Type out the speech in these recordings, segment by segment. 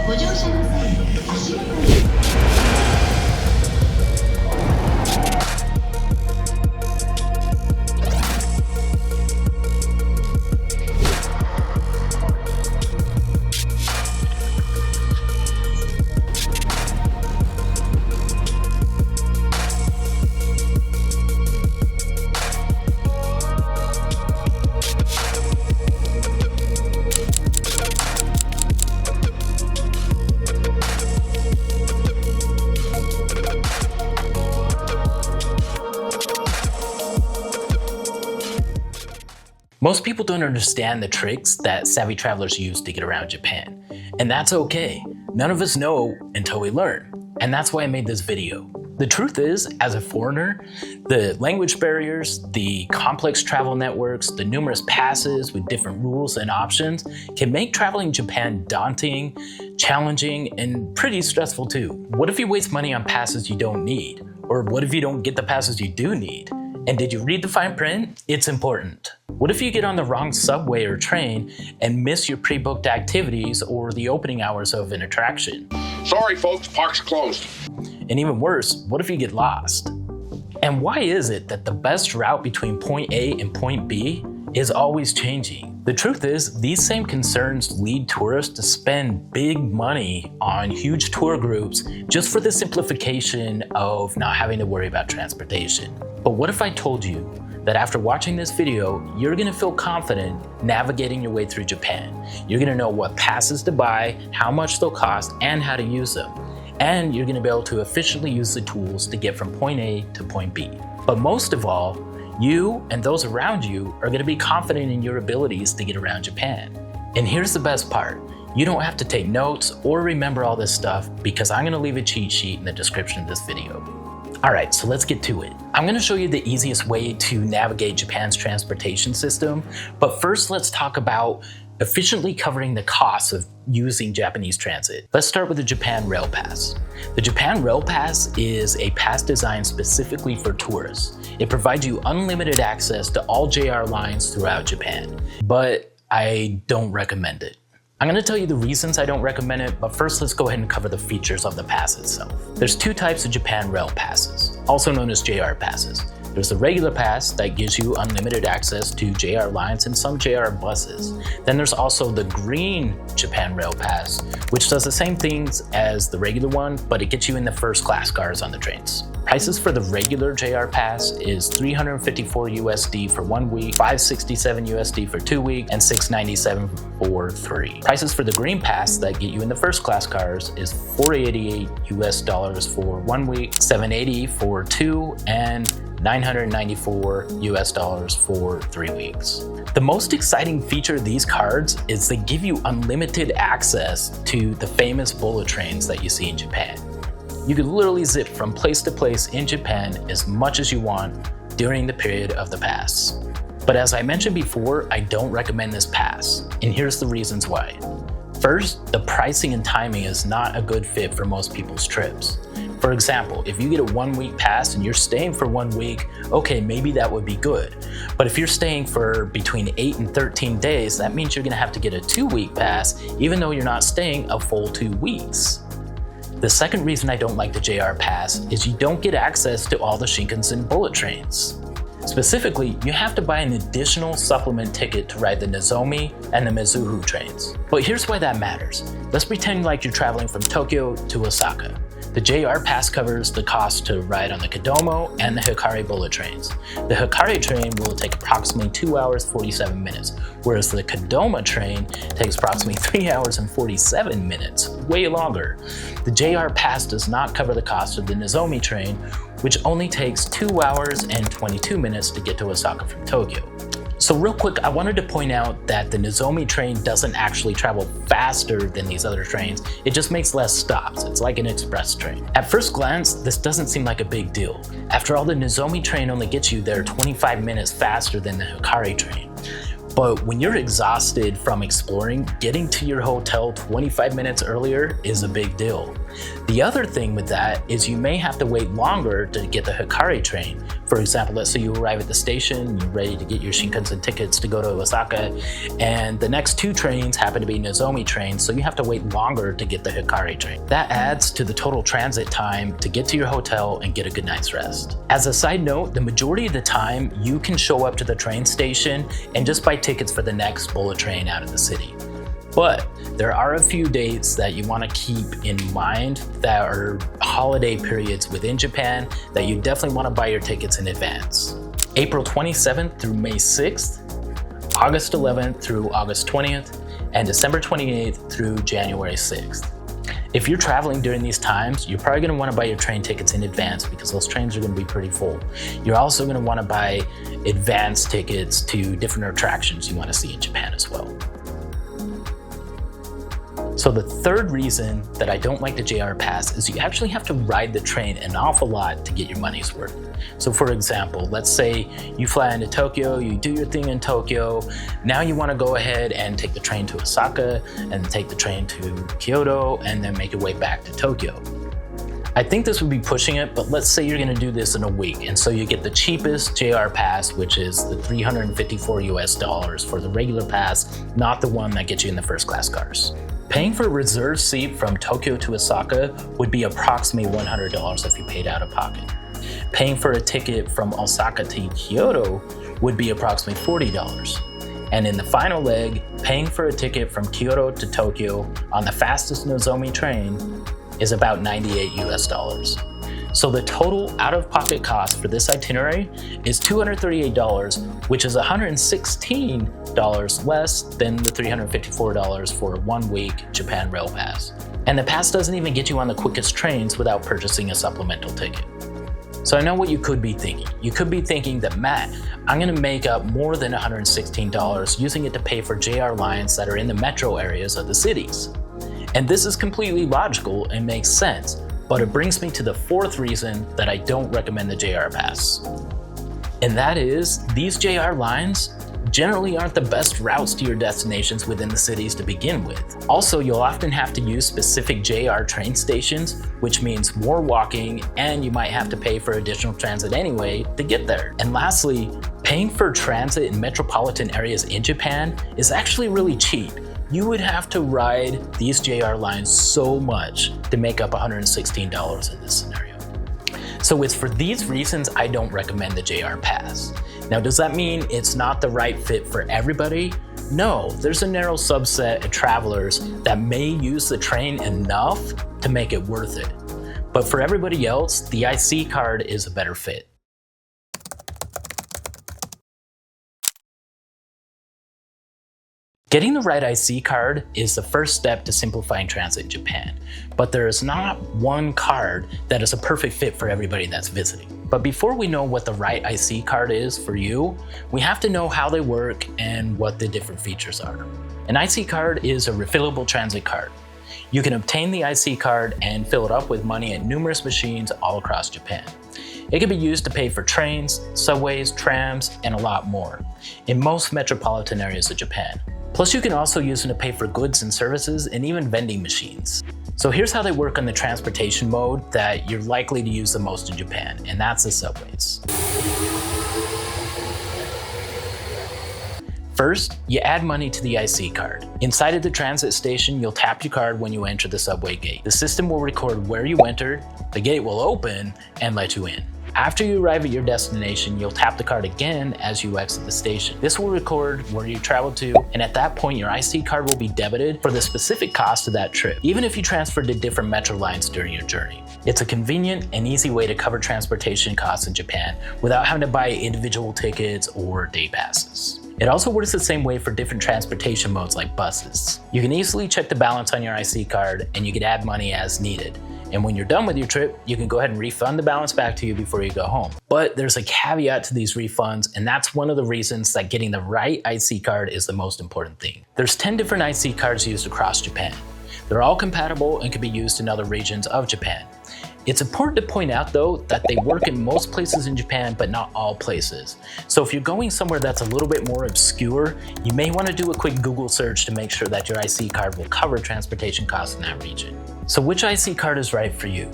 ご乗車の際に足元に Most people don't understand the tricks that savvy travelers use to get around Japan, and that's okay. None of us know until we learn, and that's why I made this video. The truth is, as a foreigner, the language barriers, the complex travel networks, the numerous passes with different rules and options can make traveling Japan daunting, challenging, and pretty stressful too. What if you waste money on passes you don't need? Or what if you don't get the passes you do need? And did you read the fine print? It's important. What if you get on the wrong subway or train and miss your pre-booked activities or the opening hours of an attraction? Sorry folks, park's closed. And even worse, what if you get lost? And why is it that the best route between point A and point B is always changing? The truth is, these same concerns lead tourists to spend big money on huge tour groups just for the simplification of not having to worry about transportation. But what if I told you that after watching this video, you're gonna feel confident navigating your way through Japan. You're gonna know what passes to buy, how much they'll cost, and how to use them. And you're gonna be able to efficiently use the tools to get from point A to point B. But most of all, you and those around you are gonna be confident in your abilities to get around Japan. And here's the best part. You don't have to take notes or remember all this stuff because I'm gonna leave a cheat sheet in the description of this video. All right, so let's get to it. I'm gonna show you the easiest way to navigate Japan's transportation system, but first let's talk about efficiently covering the costs of using Japanese transit. Let's start with the Japan Rail Pass. The Japan Rail Pass is a pass designed specifically for tourists. It provides you unlimited access to all JR lines throughout Japan, but I don't recommend it. I'm gonna tell you the reasons I don't recommend it, but first let's go ahead and cover the features of the pass itself. There's two types of Japan Rail Passes, also known as JR passes. There's the regular pass that gives you unlimited access to JR lines and some JR buses. Then there's also the green Japan Rail Pass, which does the same things as the regular one, but it gets you in the first class cars on the trains. Prices for the regular JR Pass is $354 USD for 1 week, $567 USD for 2 weeks, and $697 for 3. Prices for the green pass that get you in the first class cars is $488 US for 1 week, $780 for 2, and $994 US for 3 weeks. The most exciting feature of these cards is they give you unlimited access to the famous bullet trains that you see in Japan. You can literally zip from place to place in Japan as much as you want during the period of the pass. But as I mentioned before, I don't recommend this pass, and here's the reasons why. First, the pricing and timing is not a good fit for most people's trips. For example, if you get a 1 week pass and you're staying for 1 week, okay, maybe that would be good. But if you're staying for between 8 and 13 days, that means you're gonna have to get a 2 week pass, even though you're not staying a full 2 weeks. The second reason I don't like the JR Pass is you don't get access to all the Shinkansen bullet trains. Specifically, you have to buy an additional supplement ticket to ride the Nozomi and the Mizuho trains. But here's why that matters. Let's pretend like you're traveling from Tokyo to Osaka. The JR Pass covers the cost to ride on the Kodomo and the Hikari bullet trains. The Hikari train will take approximately 2 hours 47 minutes, whereas the Kodomo train takes approximately 3 hours and 47 minutes, way longer. The JR Pass does not cover the cost of the Nozomi train, which only takes 2 hours and 22 minutes to get to Osaka from Tokyo. So real quick, I wanted to point out that the Nozomi train doesn't actually travel faster than these other trains, it just makes less stops. It's like an express train. At first glance, this doesn't seem like a big deal. After all, the Nozomi train only gets you there 25 minutes faster than the Hikari train. But when you're exhausted from exploring, getting to your hotel 25 minutes earlier is a big deal. The other thing with that is you may have to wait longer to get the Hikari train. For example, let's say you arrive at the station, you're ready to get your Shinkansen tickets to go to Osaka, and the next two trains happen to be Nozomi trains, so you have to wait longer to get the Hikari train. That adds to the total transit time to get to your hotel and get a good night's rest. As a side note, the majority of the time, you can show up to the train station and just buy tickets for the next bullet train out of the city. But there are a few dates that you want to keep in mind that are holiday periods within Japan that you definitely want to buy your tickets in advance. April 27th through May 6th, August 11th through August 20th, and December 28th through January 6th. If you're traveling during these times, you're probably going to want to buy your train tickets in advance because those trains are going to be pretty full. You're also going to want to buy advance tickets to different attractions you want to see in Japan as well. So the third reason that I don't like the JR Pass is you actually have to ride the train an awful lot to get your money's worth. So for example, let's say you fly into Tokyo, you do your thing in Tokyo, now you want to go ahead and take the train to Osaka and take the train to Kyoto and then make your way back to Tokyo. I think this would be pushing it, but let's say you're going to do this in a week, and so you get the cheapest JR Pass, which is the $354 US for the regular pass, not the one that gets you in the first class cars. Paying for a reserved seat from Tokyo to Osaka would be approximately $100 if you paid out of pocket. Paying for a ticket from Osaka to Kyoto would be approximately $40. And in the final leg, paying for a ticket from Kyoto to Tokyo on the fastest Nozomi train is about $98 US. So the total out-of-pocket cost for this itinerary is $238, which is $116 less than the $354 for a one-week Japan Rail Pass. And the pass doesn't even get you on the quickest trains without purchasing a supplemental ticket. So I know what you could be thinking. You could be thinking that, Matt, I'm gonna make up more than $116 using it to pay for JR lines that are in the metro areas of the cities. And this is completely logical and makes sense. But it brings me to the fourth reason that I don't recommend the JR Pass. And that is, these JR lines generally aren't the best routes to your destinations within the cities to begin with. Also, you'll often have to use specific JR train stations, which means more walking, and you might have to pay for additional transit anyway to get there. And lastly, paying for transit in metropolitan areas in Japan is actually really cheap. You would have to ride these JR lines so much to make up $116 in this scenario. So it's for these reasons I don't recommend the JR Pass. Now, does that mean it's not the right fit for everybody? No, there's a narrow subset of travelers that may use the train enough to make it worth it. But for everybody else, the IC card is a better fit. Getting the right IC card is the first step to simplifying transit in Japan, but there is not one card that is a perfect fit for everybody that's visiting. But before we know what the right IC card is for you, we have to know how they work and what the different features are. An IC card is a refillable transit card. You can obtain the IC card and fill it up with money at numerous machines all across Japan. It can be used to pay for trains, subways, trams, and a lot more in most metropolitan areas of Japan. Plus, you can also use them to pay for goods and services and even vending machines. So here's how they work on the transportation mode that you're likely to use the most in Japan, and that's the subways. First, you add money to the IC card. Inside of the transit station, you'll tap your card when you enter the subway gate. The system will record where you entered, the gate will open, and let you in. After you arrive at your destination, you'll tap the card again as you exit the station. This will record where you traveled to, and at that point, your IC card will be debited for the specific cost of that trip, even if you transferred to different metro lines during your journey. It's a convenient and easy way to cover transportation costs in Japan without having to buy individual tickets or day passes. It also works the same way for different transportation modes like buses. You can easily check the balance on your IC card, and you can add money as needed. And when you're done with your trip, you can go ahead and refund the balance back to you before you go home. But there's a caveat to these refunds, and that's one of the reasons that getting the right IC card is the most important thing. There's 10 different IC cards used across Japan. They're all compatible and can be used in other regions of Japan. It's important to point out though that they work in most places in Japan, but not all places. So if you're going somewhere that's a little bit more obscure, you may want to do a quick Google search to make sure that your IC card will cover transportation costs in that region. So which IC card is right for you?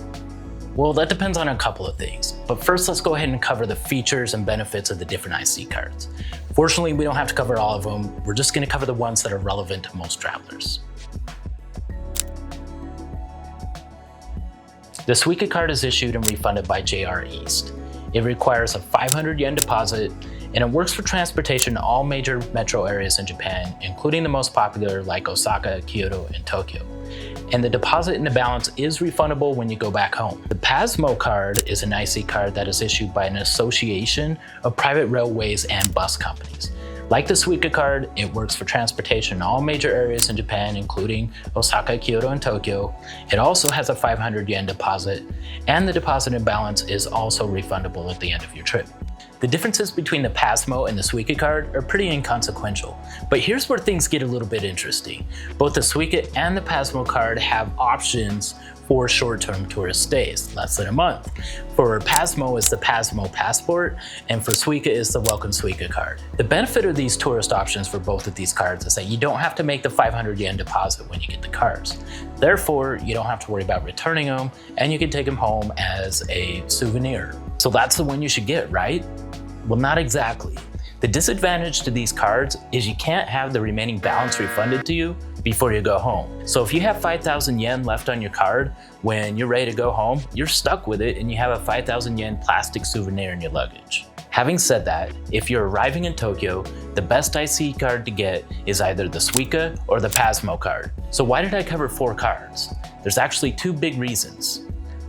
Well, that depends on a couple of things. But first, let's go ahead and cover the features and benefits of the different IC cards. Fortunately, we don't have to cover all of them. We're just going to cover the ones that are relevant to most travelers. The Suica card is issued and refunded by JR East. It requires a 500 yen deposit, and it works for transportation in all major metro areas in Japan, including the most popular like Osaka, Kyoto, and Tokyo. And the deposit and the balance is refundable when you go back home. The PASMO card is an IC card that is issued by an association of private railways and bus companies. Like the Suica card, it works for transportation in all major areas in Japan, including Osaka, Kyoto, and Tokyo. It also has a 500 yen deposit, and the deposit and balance is also refundable at the end of your trip. The differences between the PASMO and the Suica card are pretty inconsequential, but here's where things get a little bit interesting. Both the Suica and the PASMO card have options for short-term tourist stays, less than a month. For PASMO is the PASMO passport, and for Suica is the Welcome Suica card. The benefit of these tourist options for both of these cards is that you don't have to make the 500 yen deposit when you get the cards. Therefore, you don't have to worry about returning them, and you can take them home as a souvenir. So that's the one you should get, right? Well, not exactly. The disadvantage to these cards is you can't have the remaining balance refunded to you before you go home. So if you have 5,000 yen left on your card, when you're ready to go home, you're stuck with it and you have a 5,000 yen plastic souvenir in your luggage. Having said that, if you're arriving in Tokyo, the best IC card to get is either the Suica or the PASMO card. So why did I cover 4 cards? There's actually 2 big reasons.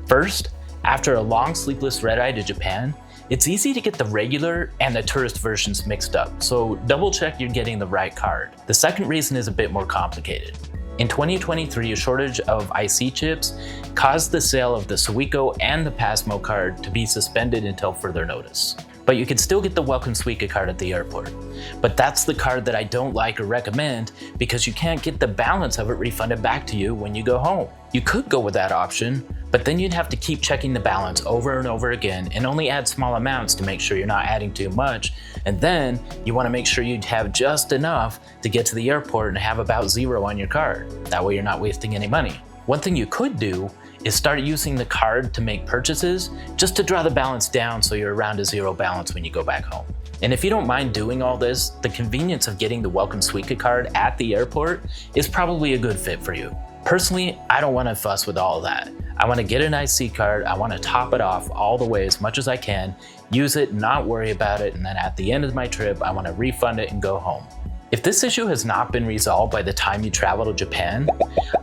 First, after a long sleepless red-eye to Japan, it's easy to get the regular and the tourist versions mixed up, so double check you're getting the right card. The second reason is a bit more complicated. In 2023, a shortage of IC chips caused the sale of the Suica and the PASMO card to be suspended until further notice. But you can still get the Welcome Suica card at the airport. But that's the card that I don't like or recommend because you can't get the balance of it refunded back to you when you go home. You could go with that option, but then you'd have to keep checking the balance over and over again and only add small amounts to make sure you're not adding too much. And then you want to make sure you have just enough to get to the airport and have about 0 on your card. That way you're not wasting any money. One thing you could do is start using the card to make purchases just to draw the balance down so you're around a 0 balance when you go back home. And if you don't mind doing all this, the convenience of getting the Welcome Suica card at the airport is probably a good fit for you. Personally, I don't want to fuss with all of that. I want to get an IC card, I want to top it off all the way as much as I can, use it, not worry about it, and then at the end of my trip, I want to refund it and go home. If this issue has not been resolved by the time you travel to Japan,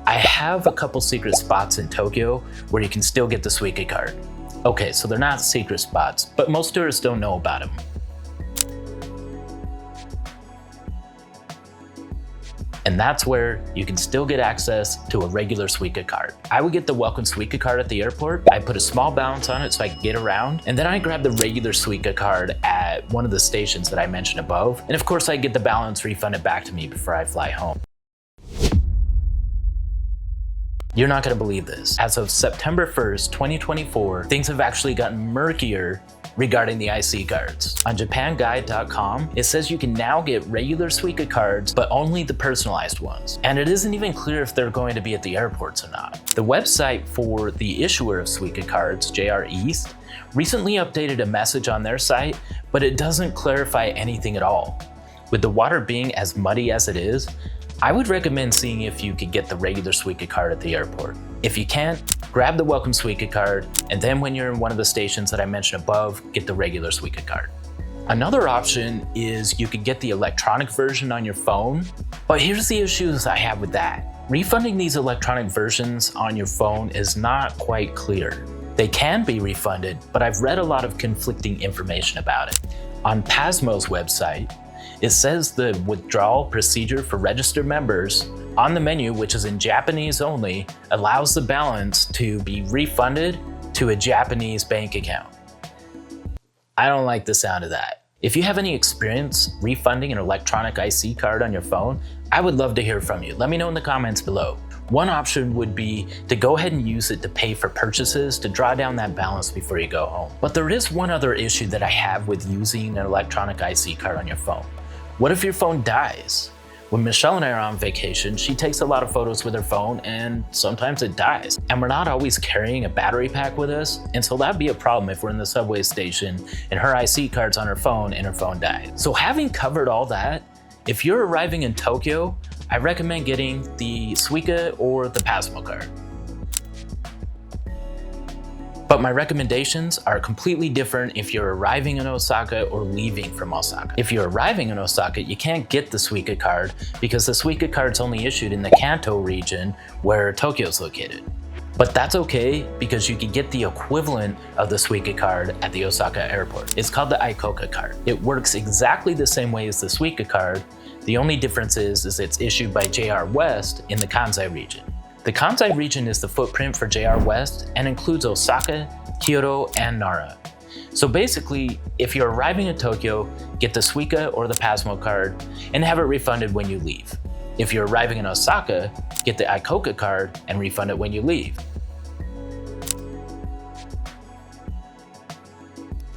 I have a couple secret spots in Tokyo where you can still get the Suica card. Okay, so they're not secret spots, but most tourists don't know about them. And that's where you can still get access to a regular Suica card. I would get the Welcome Suica card at the airport. I put a small balance on it so I could get around, and then I grab the regular Suica card at one of the stations that I mentioned above. And of course, I get the balance refunded back to me before I fly home. You're not gonna believe this. As of September 1st, 2024, things have actually gotten murkier regarding the IC cards. On japanguide.com, it says you can now get regular Suica cards, but only the personalized ones. And it isn't even clear if they're going to be at the airports or not. The website for the issuer of Suica cards, JR East, recently updated a message on their site, but it doesn't clarify anything at all. With the water being as muddy as it is, I would recommend seeing if you could get the regular Suica card at the airport. If you can't, grab the Welcome Suica card, and then when you're in one of the stations that I mentioned above, get the regular Suica card. Another option is you could get the electronic version on your phone, but here's the issues I have with that. Refunding these electronic versions on your phone is not quite clear. They can be refunded, but I've read a lot of conflicting information about it. On PASMO's website, it says the withdrawal procedure for registered members on the menu, which is in Japanese only, allows the balance to be refunded to a Japanese bank account. I don't like the sound of that. If you have any experience refunding an electronic IC card on your phone, I would love to hear from you. Let me know in the comments below. One option would be to go ahead and use it to pay for purchases to draw down that balance before you go home. But there is one other issue that I have with using an electronic IC card on your phone. What if your phone dies? When Michelle and I are on vacation, she takes a lot of photos with her phone and sometimes it dies. And we're not always carrying a battery pack with us, and so that'd be a problem if we're in the subway station and her IC card's on her phone and her phone dies. So having covered all that, if you're arriving in Tokyo, I recommend getting the Suica or the Pasmo card. But my recommendations are completely different if you're arriving in Osaka or leaving from Osaka. If you're arriving in Osaka, you can't get the Suica card because the Suica card's only issued in the Kanto region where Tokyo's located. But that's okay because you can get the equivalent of the Suica card at the Osaka airport. It's called the Ikoka card. It works exactly the same way as the Suica card. The only difference is it's issued by JR West in the Kansai region. The Kansai region is the footprint for JR West and includes Osaka, Kyoto, and Nara. So basically, if you're arriving in Tokyo, get the Suica or the Pasmo card and have it refunded when you leave. If you're arriving in Osaka, get the Ikoka card and refund it when you leave.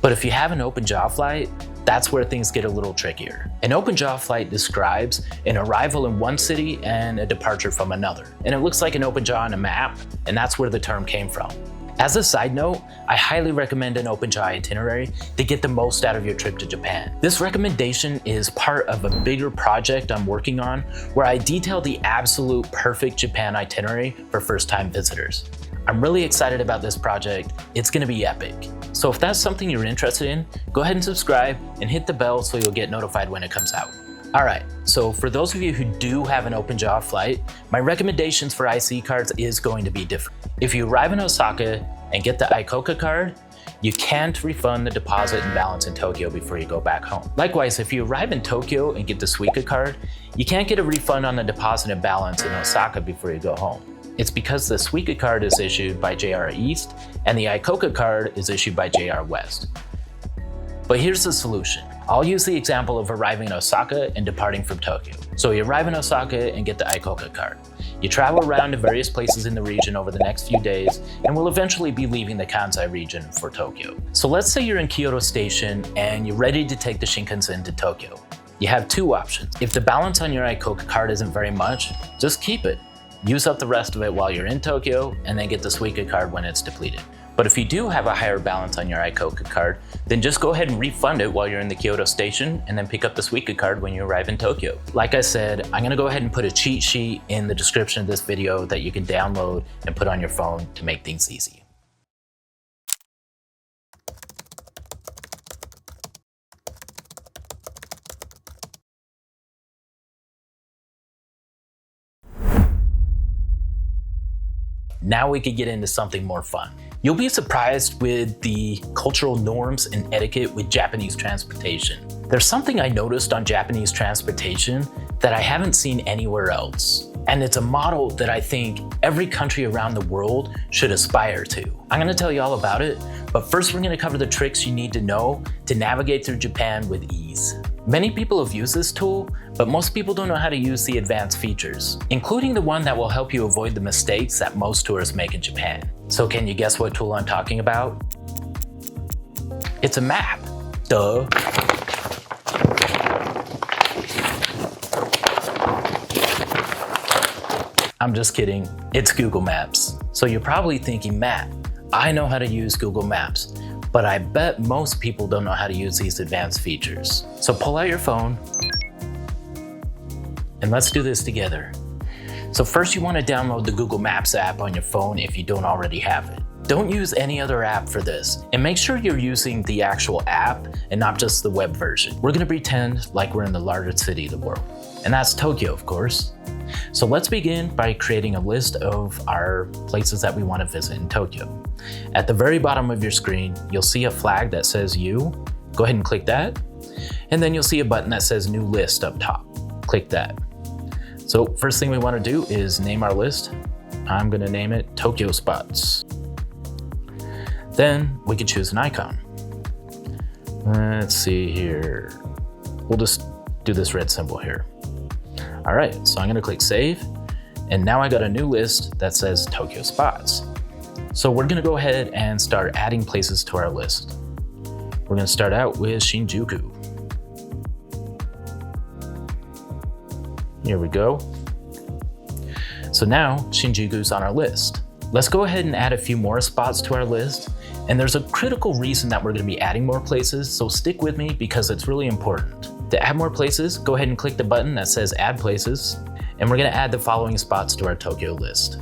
But if you have an open jaw flight, that's where things get a little trickier. An open jaw flight describes an arrival in one city and a departure from another. And it looks like an open jaw on a map, and that's where the term came from. As a side note, I highly recommend an open jaw itinerary to get the most out of your trip to Japan. This recommendation is part of a bigger project I'm working on where I detail the absolute perfect Japan itinerary for first-time visitors. I'm really excited about this project. It's gonna be epic. So if that's something you're interested in, go ahead and subscribe and hit the bell so you'll get notified when it comes out. All right, so for those of you who do have an open jaw flight, my recommendations for IC cards is going to be different. If you arrive in Osaka and get the Ikoka card, you can't refund the deposit and balance in Tokyo before you go back home. Likewise, if you arrive in Tokyo and get the Suica card, you can't get a refund on the deposit and balance in Osaka before you go home. It's because the Suica card is issued by JR East and the Ikoka card is issued by JR West. But here's the solution. I'll use the example of arriving in Osaka and departing from Tokyo. So you arrive in Osaka and get the Ikoka card. You travel around to various places in the region over the next few days and will eventually be leaving the Kansai region for Tokyo. So let's say you're in Kyoto Station and you're ready to take the Shinkansen to Tokyo. You have two options. If the balance on your Ikoka card isn't very much, just keep it. Use up the rest of it while you're in Tokyo and then get the Suica card when it's depleted. But if you do have a higher balance on your Ikoka card, then just go ahead and refund it while you're in the Kyoto station and then pick up the Suica card when you arrive in Tokyo. Like I said, I'm gonna go ahead and put a cheat sheet in the description of this video that you can download and put on your phone to make things easy. Now we could get into something more fun. You'll be surprised with the cultural norms and etiquette with Japanese transportation. There's something I noticed on Japanese transportation that I haven't seen anywhere else. And it's a model that I think every country around the world should aspire to. I'm gonna tell you all about it, but first we're gonna cover the tricks you need to know to navigate through Japan with ease. Many people have used this tool, but most people don't know how to use the advanced features, including the one that will help you avoid the mistakes that most tourists make in Japan. So can you guess what tool I'm talking about? It's a map. Duh. I'm just kidding, it's Google Maps. So you're probably thinking, Matt, I know how to use Google Maps, but I bet most people don't know how to use these advanced features. So pull out your phone and let's do this together. So first you want to download the Google Maps app on your phone if you don't already have it. Don't use any other app for this, and make sure you're using the actual app and not just the web version. We're gonna pretend like we're in the largest city of the world, and that's Tokyo, of course. So let's begin by creating a list of our places that we want to visit in Tokyo. At the very bottom of your screen, you'll see a flag that says You. Go ahead and click that. And then you'll see a button that says New List up top. Click that. So first thing we want to do is name our list. I'm going to name it Tokyo Spots. Then we can choose an icon. Let's see here. We'll just do this red symbol here. All right, so I'm gonna click save, And now I got a new list that says Tokyo spots. So we're gonna go ahead and start adding places to our list. We're gonna start out with Shinjuku. Here we go. So now Shinjuku's on our list. Let's go ahead and add a few more spots to our list. And there's a critical reason that we're gonna be adding more places, so stick with me because it's really important. To add more places, go ahead and click the button that says Add Places, and we're gonna add the following spots to our Tokyo list.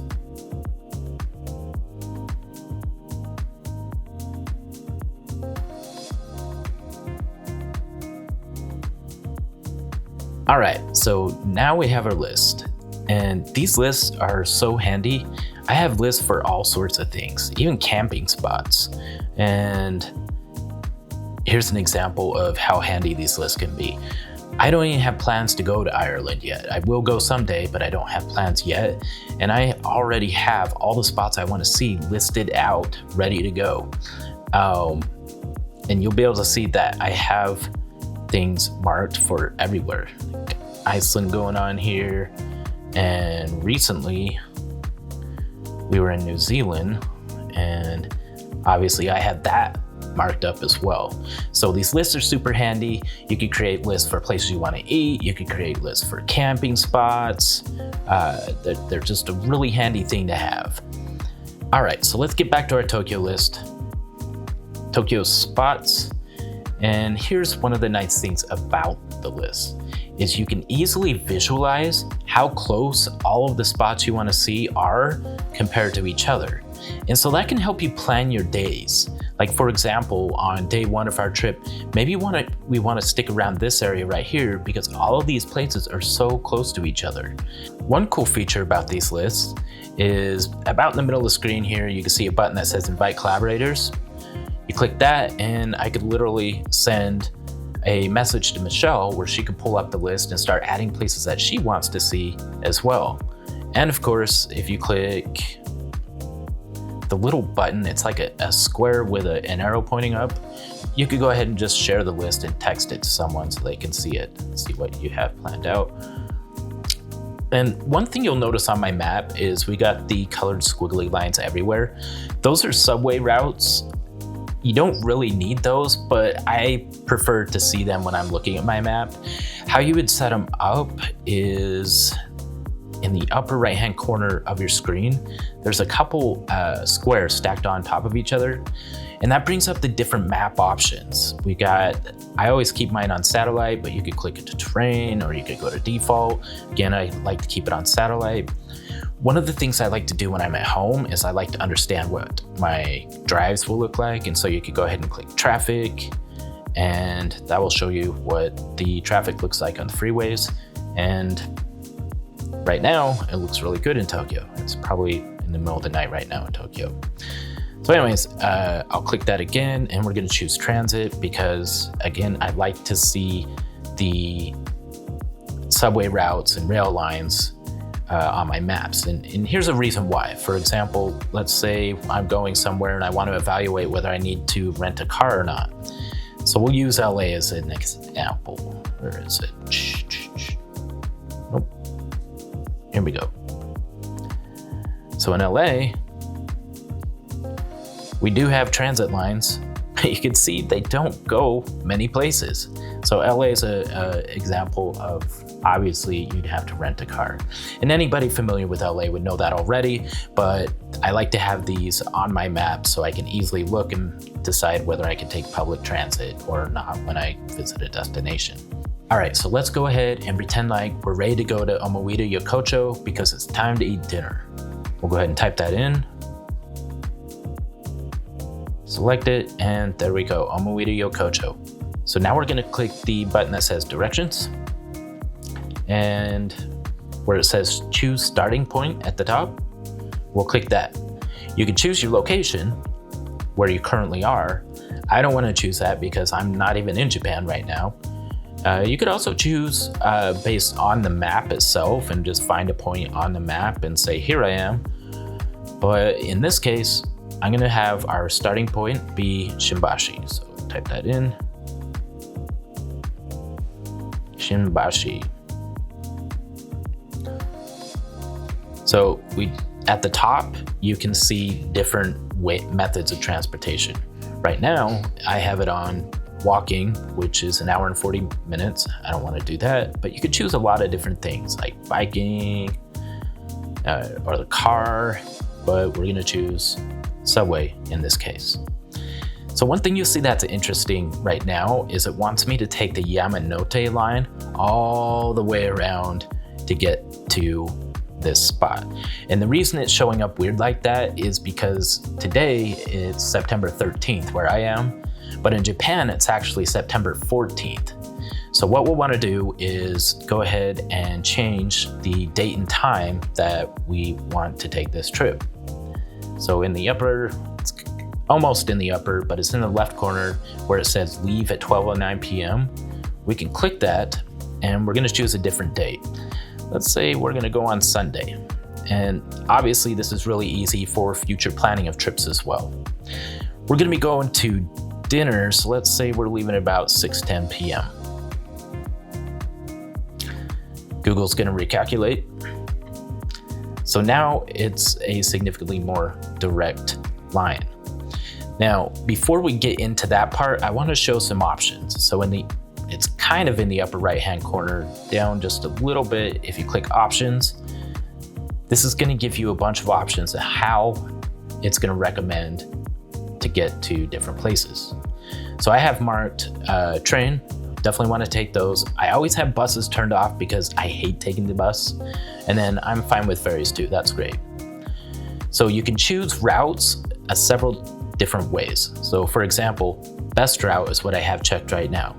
All right, so now we have our list, and these lists are so handy. I have lists for all sorts of things, even camping spots. And here's an example of how handy these lists can be. I don't even have plans to go to Ireland yet. I will go someday, but I don't have plans yet. And I already have all the spots I want to see listed out, ready to go. And you'll be able to see that I have things marked for everywhere. Like Iceland going on here. And recently we were in New Zealand, and obviously I had that marked up as well. So these lists are super handy. You could create lists for places you want to eat. You could create lists for camping spots. They're just a really handy thing to have. All right, so let's get back to our Tokyo list. Tokyo spots. And here's one of the nice things about the list is you can easily visualize how close all of the spots you want to see are compared to each other. And so that can help you plan your days. Like for example, on day one of our trip, maybe we want to stick around this area right here because all of these places are so close to each other. One cool feature about these lists is about in the middle of the screen here, you can see a button that says Invite Collaborators. You click that and I could literally send a message to Michelle where she could pull up the list and start adding places that she wants to see as well. And of course, if you click the little button, it's like a square with an arrow pointing up. You could go ahead and just share the list and text it to someone so they can see it, see what you have planned out. And one thing you'll notice on my map is we got the colored squiggly lines everywhere. Those are subway routes. You don't really need those, but I prefer to see them when I'm looking at my map. How you would set them up is in the upper right-hand corner of your screen, there's a couple squares stacked on top of each other, and that brings up the different map options. I always keep mine on satellite, but you could click it to terrain or you could go to default. Again, I like to keep it on satellite. One of the things I like to do when I'm at home is I like to understand what my drives will look like. And so you could go ahead and click traffic, and that will show you what the traffic looks like on the freeways. And right now, it looks really good in Tokyo. It's probably in the middle of the night right now in Tokyo. So anyways, I'll click that again, and we're gonna choose transit because, again, I like to see the subway routes and rail lines on my maps. And here's a reason why. For example, let's say I'm going somewhere and I want to evaluate whether I need to rent a car or not. So we'll use LA as an example. Where is it? Nope. Here we go. So in LA, we do have transit lines. You can see they don't go many places. So LA is an example of, obviously, you'd have to rent a car. And anybody familiar with LA would know that already, but I like to have these on my map so I can easily look and decide whether I can take public transit or not when I visit a destination. All right, so let's go ahead and pretend like we're ready to go to Omowita Yokocho because it's time to eat dinner. We'll go ahead and type that in. Select it, and there we go, Omowita Yokocho. So now we're gonna click the button that says directions, and where it says choose starting point at the top, we'll click that. You can choose your location, where you currently are. I don't wanna choose that because I'm not even in Japan right now. You could also choose based on the map itself and just find a point on the map and say, here I am. But in this case, I'm gonna have our starting point be Shimbashi. So type that in. Shimbashi. So at the top, you can see different methods of transportation. Right now, I have it on walking, which is 1 hour and 40 minutes. I don't want to do that, but you could choose a lot of different things like biking or the car, but we're going to choose subway in this case. So one thing you'll see that's interesting right now is it wants me to take the Yamanote line all the way around to get to this spot. And the reason it's showing up weird like that is because today it's September 13th where I am, but in Japan it's actually September 14th. So what we'll want to do is go ahead and change the date and time that we want to take this trip. So in the upper, it's almost in the upper, but it's in the left corner where it says leave at 12:09 p.m. We can click that and we're going to choose a different date. Let's say we're going to go on Sunday. And obviously this is really easy for future planning of trips as well. We're going to be going to dinner, so let's say we're leaving at about 6:10 p.m. Google's going to recalculate. So now it's a significantly more direct line. Now, before we get into that part, I want to show some options. So it's kind of in the upper right-hand corner, down just a little bit. If you click options, this is going to give you a bunch of options of how it's going to recommend to get to different places. So I have marked train, definitely want to take those. I always have buses turned off because I hate taking the bus. And then I'm fine with ferries too, that's great. So you can choose routes several different ways. So for example, best route is what I have checked right now.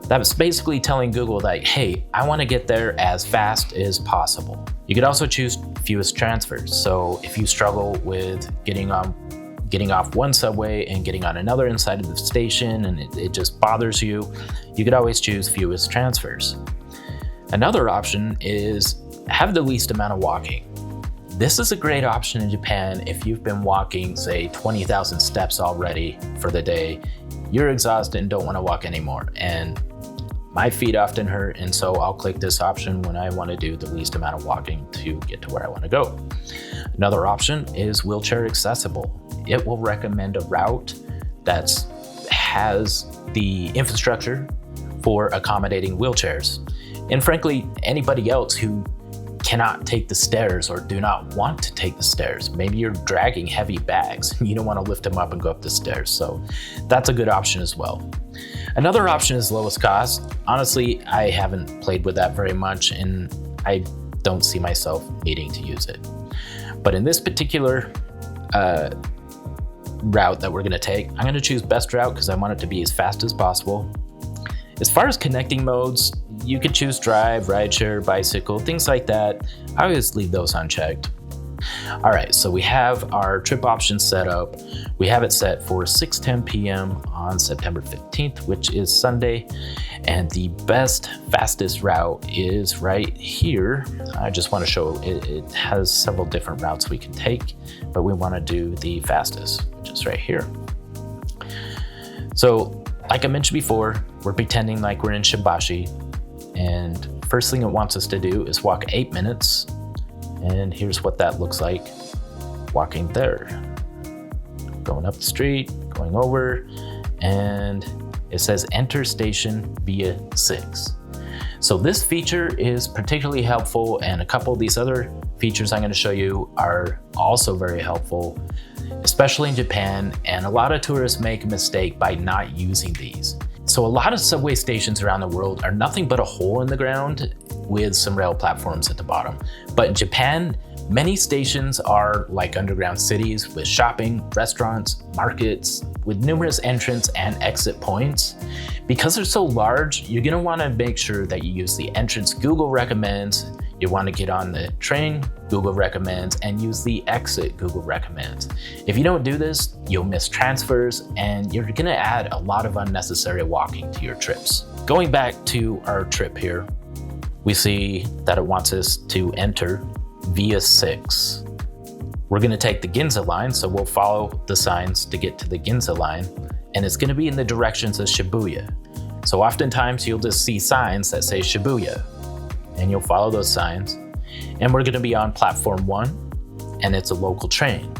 That's basically telling Google that, hey, I want to get there as fast as possible. You could also choose fewest transfers. So if you struggle with getting off one subway and getting on another inside of the station and it just bothers you, you could always choose fewest transfers. Another option is have the least amount of walking. This is a great option in Japan if you've been walking, say, 20,000 steps already for the day. You're exhausted and don't want to walk anymore. And my feet often hurt, and so I'll click this option when I want to do the least amount of walking to get to where I want to go. Another option is wheelchair accessible. It will recommend a route that has the infrastructure for accommodating wheelchairs. And frankly, anybody else who cannot take the stairs or do not want to take the stairs. Maybe you're dragging heavy bags and you don't want to lift them up and go up the stairs. So that's a good option as well. Another option is lowest cost. Honestly, I haven't played with that very much and I don't see myself needing to use it. But in this particular route that we're going to take, I'm going to choose best route because I want it to be as fast as possible. As far as connecting modes, you could choose drive, rideshare, bicycle, things like that. I always leave those unchecked. All right, so we have our trip options set up. We have it set for 6:10 p.m. on September 15th, which is Sunday. And the best, fastest route is right here. I just want to show it has several different routes we can take, but we want to do the fastest, which is right here. So like I mentioned before, we're pretending like we're in Shibashi. And first thing it wants us to do is walk 8 minutes. And here's what that looks like walking there. Going up the street, going over, and it says enter station via 6. So this feature is particularly helpful, and a couple of these other features I'm going to show you are also very helpful, especially in Japan, and a lot of tourists make a mistake by not using these. So a lot of subway stations around the world are nothing but a hole in the ground with some rail platforms at the bottom. But in Japan, many stations are like underground cities with shopping, restaurants, markets, with numerous entrance and exit points. Because they're so large, you're gonna wanna make sure that you use the entrance Google recommends, you wanna get on the train Google recommends, and use the exit Google recommends. If you don't do this, you'll miss transfers and you're gonna add a lot of unnecessary walking to your trips. Going back to our trip here, we see that it wants us to enter via 6. We're gonna take the Ginza line, so we'll follow the signs to get to the Ginza line, and it's gonna be in the directions of Shibuya. So oftentimes you'll just see signs that say Shibuya, and you'll follow those signs. And we're gonna be on platform 1, and it's a local train.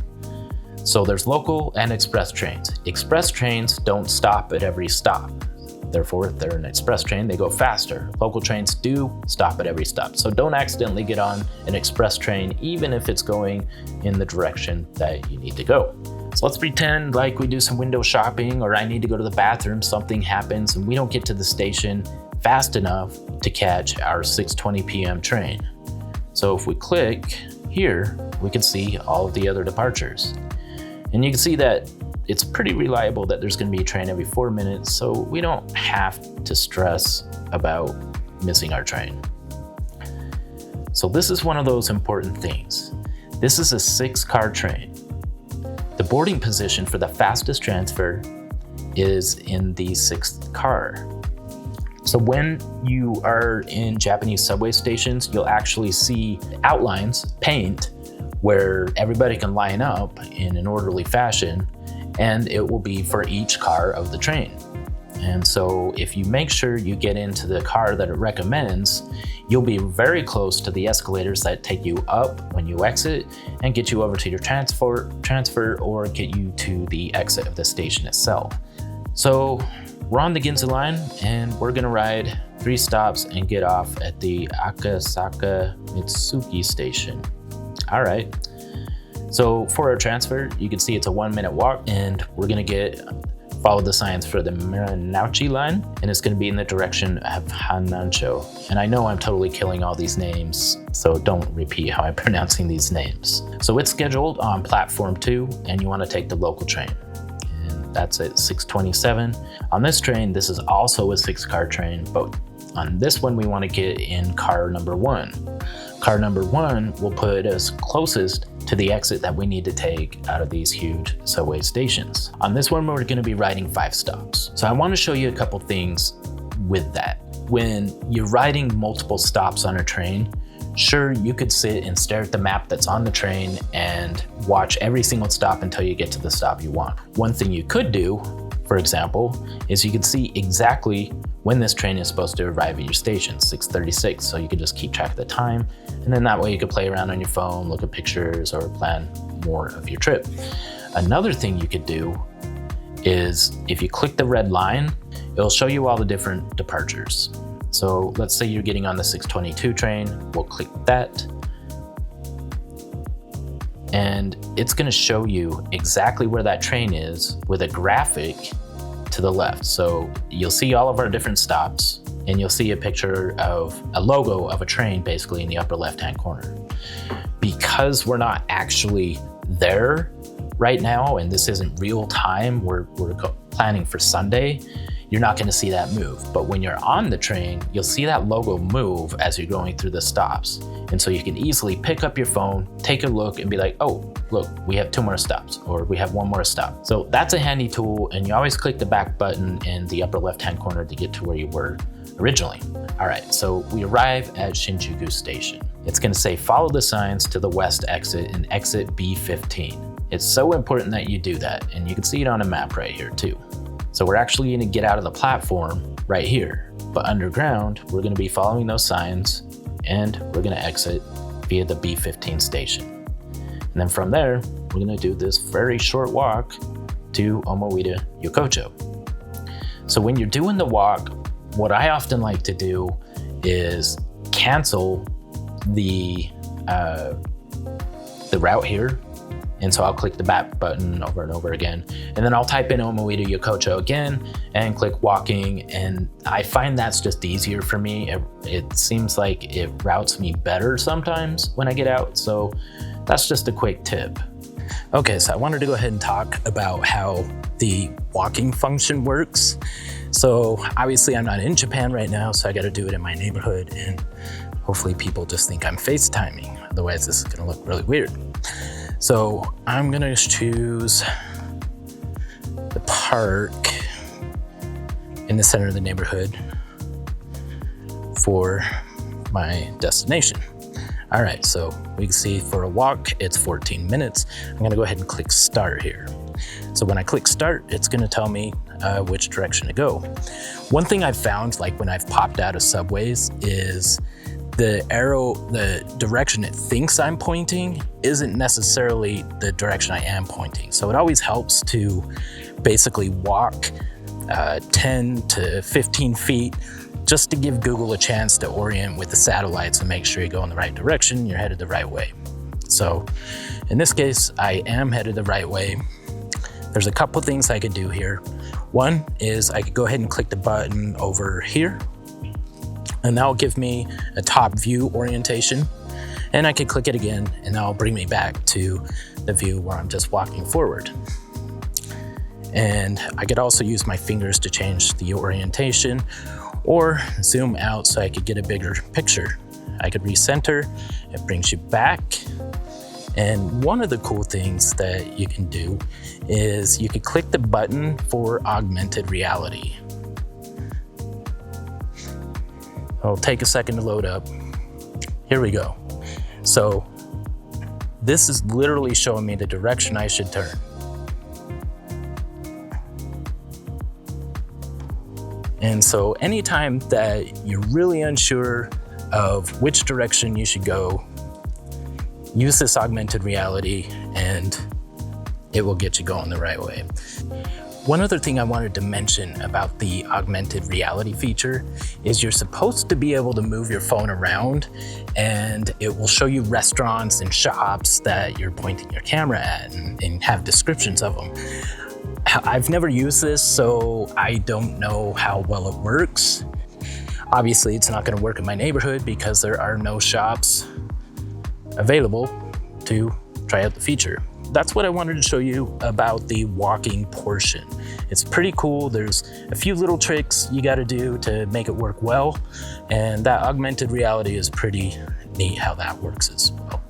So there's local and express trains. Express trains don't stop at every stop. Therefore, if they're an express train, they go faster. Local trains do stop at every stop. So don't accidentally get on an express train, even if it's going in the direction that you need to go. So let's pretend like we do some window shopping, or I need to go to the bathroom, something happens, and we don't get to the station fast enough to catch our 6:20 p.m. train. So if we click here, we can see all of the other departures. And you can see that it's pretty reliable that there's gonna be a train every 4 minutes, so we don't have to stress about missing our train. So this is one of those important things. This is a 6-car train. The boarding position for the fastest transfer is in the 6th car. So when you are in Japanese subway stations, you'll actually see outlines, paint, where everybody can line up in an orderly fashion, and it will be for each car of the train. And so if you make sure you get into the car that it recommends, you'll be very close to the escalators that take you up when you exit and get you over to your transfer or get you to the exit of the station itself. So we're on the Ginza line, and we're gonna ride 3 stops and get off at the Akasaka Mitsuki station. All right. So for our transfer, you can see it's a 1-minute walk, and we're gonna follow the signs for the Miranouchi line, and it's gonna be in the direction of Hanancho. And I know I'm totally killing all these names, so don't repeat how I'm pronouncing these names. So it's scheduled on platform 2, and you wanna take the local train. And that's at 6:27. On this train, this is also a 6-car train, but on this one, we wanna get in car number 1. Car number 1 will put us closest to the exit that we need to take out of these huge subway stations. On this one, we're gonna be riding 5 stops. So I wanna show you a couple things with that. When you're riding multiple stops on a train, sure, you could sit and stare at the map that's on the train and watch every single stop until you get to the stop you want. One thing you could do, for example, is you can see exactly when this train is supposed to arrive at your station, 6:36. So you can just keep track of the time. And then that way you can play around on your phone, look at pictures, or plan more of your trip. Another thing you could do is if you click the red line, it'll show you all the different departures. So let's say you're getting on the 6:22 train, we'll click that. And it's gonna show you exactly where that train is with a graphic to the left. So you'll see all of our different stops, and you'll see a picture of a logo of a train basically in the upper left-hand corner. Because we're not actually there right now, and this isn't real time, we're planning for Sunday, you're not gonna see that move. But when you're on the train, you'll see that logo move as you're going through the stops. And so you can easily pick up your phone, take a look, and be like, oh, look, we have 2 more stops, or we have 1 more stop. So that's a handy tool, and you always click the back button in the upper left-hand corner to get to where you were originally. All right, so we arrive at Shinjuku Station. It's gonna say follow the signs to the west exit and exit B15. It's so important that you do that, and you can see it on a map right here too. So we're actually gonna get out of the platform right here, but underground, we're gonna be following those signs, and we're gonna exit via the B15 station. And then from there, we're gonna do this very short walk to Omoida Yokocho. So when you're doing the walk, what I often like to do is cancel the route here. And so I'll click the back button over and over again. And then I'll type in Omoida Yokocho again and click walking. And I find that's just easier for me. It seems like it routes me better sometimes when I get out. So that's just a quick tip. Okay, so I wanted to go ahead and talk about how the walking function works. So obviously I'm not in Japan right now, so I gotta do it in my neighborhood, and hopefully people just think I'm FaceTiming. Otherwise this is gonna look really weird. So I'm gonna choose the park in the center of the neighborhood for my destination. All right, so we can see for a walk, it's 14 minutes. I'm gonna go ahead and click start here. So when I click start, it's gonna tell me which direction to go. One thing I've found, like when I've popped out of subways, is the arrow, the direction it thinks I'm pointing isn't necessarily the direction I am pointing. So it always helps to basically walk 10 to 15 feet just to give Google a chance to orient with the satellites and make sure you go in the right direction, you're headed the right way. So in this case, I am headed the right way. There's a couple things I could do here. One is I could go ahead and click the button over here, and that'll give me a top view orientation. And I could click it again, and that'll bring me back to the view where I'm just walking forward. And I could also use my fingers to change the orientation or zoom out so I could get a bigger picture. I could recenter, it brings you back. And one of the cool things that you can do is you could click the button for augmented reality. It'll take a second to load up. Here we go. So this is literally showing me the direction I should turn. And so anytime that you're really unsure of which direction you should go, use this augmented reality and it will get you going the right way. One other thing I wanted to mention about the augmented reality feature is you're supposed to be able to move your phone around and it will show you restaurants and shops that you're pointing your camera at and have descriptions of them. I've never used this, so I don't know how well it works. Obviously, it's not going to work in my neighborhood because there are no shops available to try out the feature. That's what I wanted to show you about the walking portion. It's pretty cool. There's a few little tricks you got to do to make it work well, and that augmented reality is pretty neat how that works as well.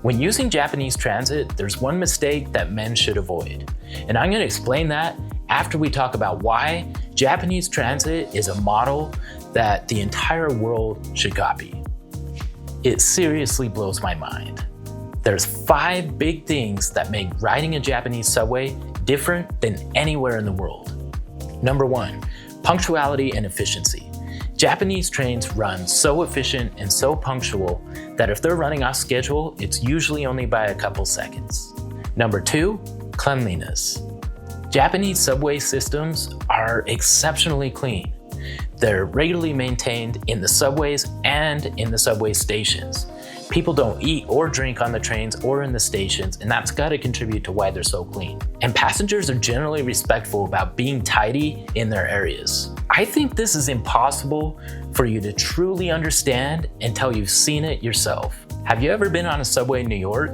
When using Japanese transit, there's one mistake that men should avoid. And I'm gonna explain that after we talk about why Japanese transit is a model that the entire world should copy. It seriously blows my mind. There's 5 big things that make riding a Japanese subway different than anywhere in the world. Number 1, punctuality and efficiency. Japanese trains run so efficient and so punctual that if they're running off schedule, it's usually only by a couple seconds. Number 2, cleanliness. Japanese subway systems are exceptionally clean. They're regularly maintained in the subways and in the subway stations. People don't eat or drink on the trains or in the stations, and that's gotta contribute to why they're so clean. And passengers are generally respectful about being tidy in their areas. I think this is impossible for you to truly understand until you've seen it yourself. Have you ever been on a subway in New York?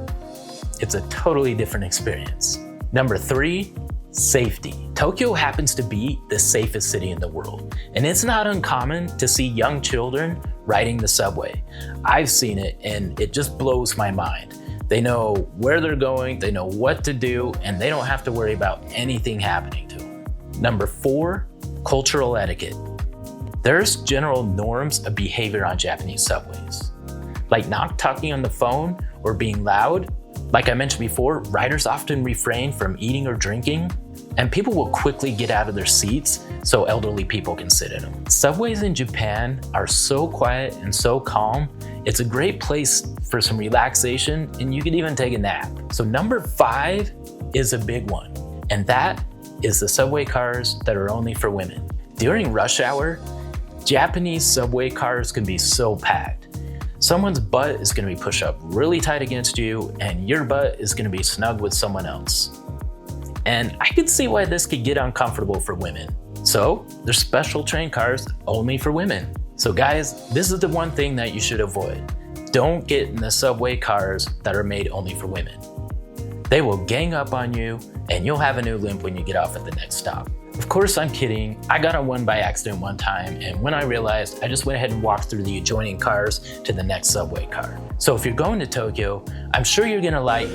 It's a totally different experience. Number 3, safety. Tokyo happens to be the safest city in the world, and it's not uncommon to see young children riding the subway. I've seen it and it just blows my mind. They know where they're going, they know what to do, and they don't have to worry about anything happening to them. Number 4, cultural etiquette. There's general norms of behavior on Japanese subways, like not talking on the phone or being loud. Like I mentioned before, riders often refrain from eating or drinking, and people will quickly get out of their seats so elderly people can sit in them. Subways in Japan are so quiet and so calm, it's a great place for some relaxation, and you could even take a nap. So number 5 is a big one, and that is the subway cars that are only for women. During rush hour, Japanese subway cars can be so packed. Someone's butt is gonna be pushed up really tight against you, and your butt is gonna be snug with someone else. And I could see why this could get uncomfortable for women. So there's special train cars only for women. So guys, this is the one thing that you should avoid. Don't get in the subway cars that are made only for women. They will gang up on you and you'll have a new limp when you get off at the next stop. Of course, I'm kidding. I got on one by accident one time, and when I realized, I just went ahead and walked through the adjoining cars to the next subway car. So if you're going to Tokyo, I'm sure you're gonna like